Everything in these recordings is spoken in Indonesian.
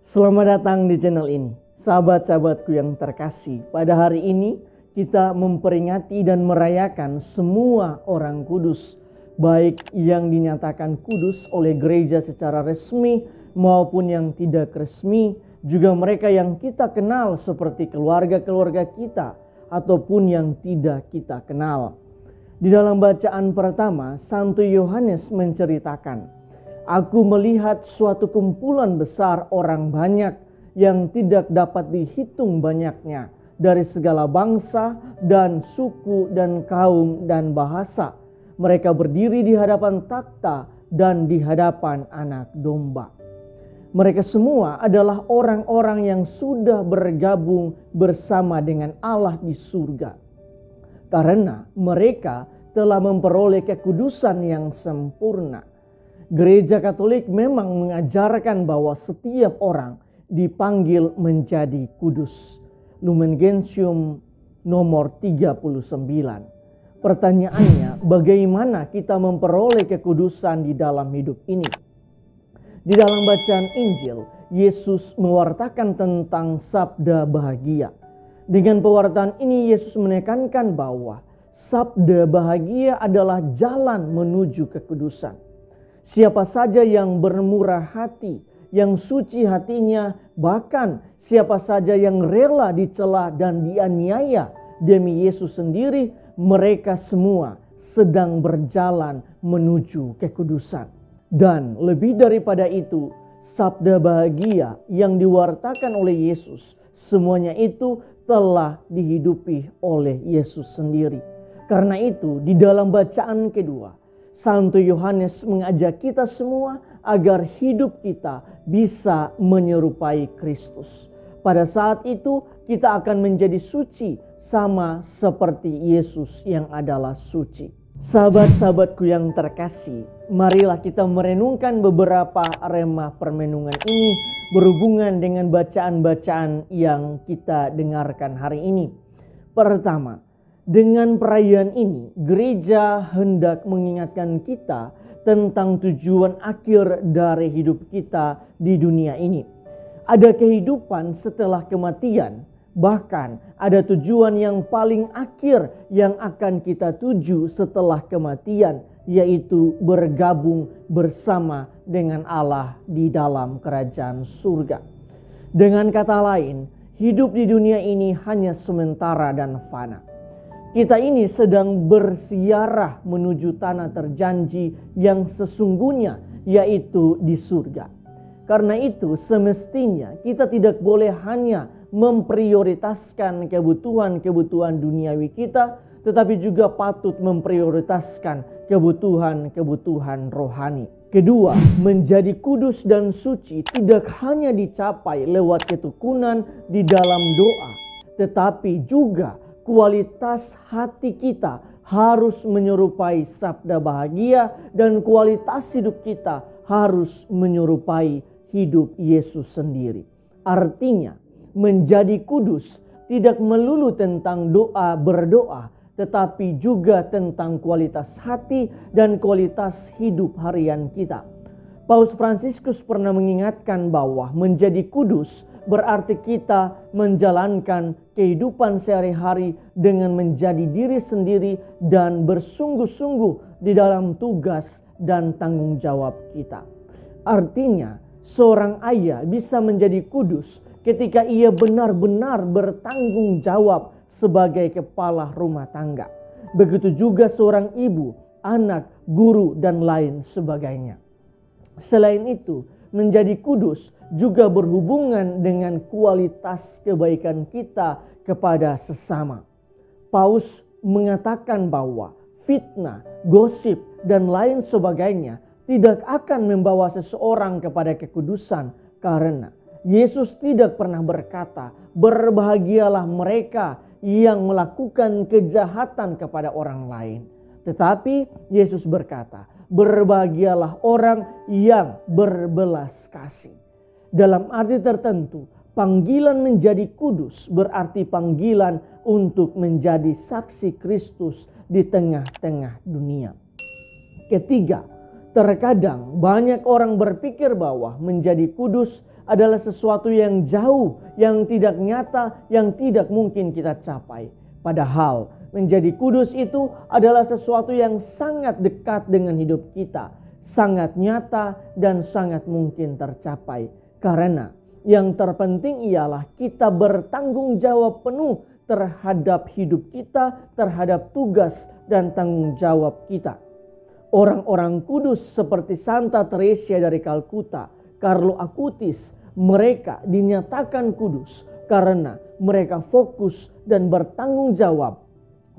Selamat datang di channel ini, sahabat-sahabatku yang terkasih. Pada hari ini kita memperingati dan merayakan semua orang kudus, baik yang dinyatakan kudus oleh gereja secara resmi maupun yang tidak resmi, juga mereka yang kita kenal seperti keluarga-keluarga kita ataupun yang tidak kita kenal. Di dalam bacaan pertama, Santo Yohanes menceritakan, "Aku melihat suatu kumpulan besar orang banyak yang tidak dapat dihitung banyaknya dari segala bangsa dan suku dan kaum dan bahasa. Mereka berdiri di hadapan takhta dan di hadapan Anak Domba. Mereka semua adalah orang-orang yang sudah bergabung bersama dengan Allah di surga, karena mereka telah memperoleh kekudusan yang sempurna." Gereja Katolik memang mengajarkan bahwa setiap orang dipanggil menjadi kudus. Lumen Gentium nomor 39. Pertanyaannya, bagaimana kita memperoleh kekudusan di dalam hidup ini? Di dalam bacaan Injil, Yesus mewartakan tentang sabda bahagia. Dengan pewartaan ini, Yesus menekankan bahwa sabda bahagia adalah jalan menuju kekudusan. Siapa saja yang bermurah hati, yang suci hatinya, bahkan siapa saja yang rela dicela dan dianiaya demi Yesus sendiri, mereka semua sedang berjalan menuju kekudusan. Dan lebih daripada itu, sabda bahagia yang diwartakan oleh Yesus, semuanya itu telah dihidupi oleh Yesus sendiri. Karena itu, di dalam bacaan kedua, Santo Yohanes mengajak kita semua agar hidup kita bisa menyerupai Kristus. Pada saat itu kita akan menjadi suci sama seperti Yesus yang adalah suci. Sahabat-sahabatku yang terkasih, marilah kita merenungkan beberapa rema permenungan ini berhubungan dengan bacaan-bacaan yang kita dengarkan hari ini. Pertama, dengan perayaan ini, gereja hendak mengingatkan kita tentang tujuan akhir dari hidup kita di dunia ini. Ada kehidupan setelah kematian, bahkan ada tujuan yang paling akhir yang akan kita tuju setelah kematian, yaitu bergabung bersama dengan Allah di dalam kerajaan surga. Dengan kata lain, hidup di dunia ini hanya sementara dan fana. Kita ini sedang bersiarah menuju tanah terjanji yang sesungguhnya, yaitu di surga. Karena itu semestinya kita tidak boleh hanya memprioritaskan kebutuhan-kebutuhan duniawi kita, tetapi juga patut memprioritaskan kebutuhan-kebutuhan rohani. Kedua, menjadi kudus dan suci tidak hanya dicapai lewat ketekunan di dalam doa, tetapi juga kualitas hati kita harus menyerupai sabda bahagia dan kualitas hidup kita harus menyerupai hidup Yesus sendiri. Artinya, menjadi kudus tidak melulu tentang doa berdoa, tetapi juga tentang kualitas hati dan kualitas hidup harian kita. Paus Fransiskus pernah mengingatkan bahwa menjadi kudus berarti kita menjalankan kehidupan sehari-hari dengan menjadi diri sendiri dan bersungguh-sungguh di dalam tugas dan tanggung jawab kita. Artinya, seorang ayah bisa menjadi kudus ketika ia benar-benar bertanggung jawab sebagai kepala rumah tangga. Begitu juga seorang ibu, anak, guru, dan lain sebagainya. Selain itu, menjadi kudus juga berhubungan dengan kualitas kebaikan kita kepada sesama. Paus mengatakan bahwa fitnah, gosip, dan lain sebagainya tidak akan membawa seseorang kepada kekudusan, karena Yesus tidak pernah berkata, "Berbahagialah mereka yang melakukan kejahatan kepada orang lain. Tetapi Yesus berkata, berbahagialah orang yang berbelas kasih. Dalam arti tertentu, panggilan menjadi kudus berarti panggilan untuk menjadi saksi Kristus di tengah-tengah dunia. Ketiga, terkadang banyak orang berpikir bahwa menjadi kudus adalah sesuatu yang jauh, yang tidak nyata, yang tidak mungkin kita capai. Padahal menjadi kudus itu adalah sesuatu yang sangat dekat dengan hidup kita, sangat nyata dan sangat mungkin tercapai. Karena yang terpenting ialah kita bertanggung jawab penuh terhadap hidup kita, terhadap tugas dan tanggung jawab kita. Orang-orang kudus seperti Santa Teresia dari Kalkuta, Carlo Acutis, mereka dinyatakan kudus karena mereka fokus dan bertanggung jawab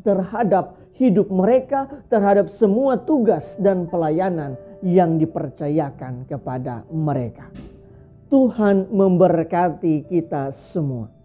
terhadap hidup mereka, terhadap semua tugas dan pelayanan yang dipercayakan kepada mereka. Tuhan memberkati kita semua.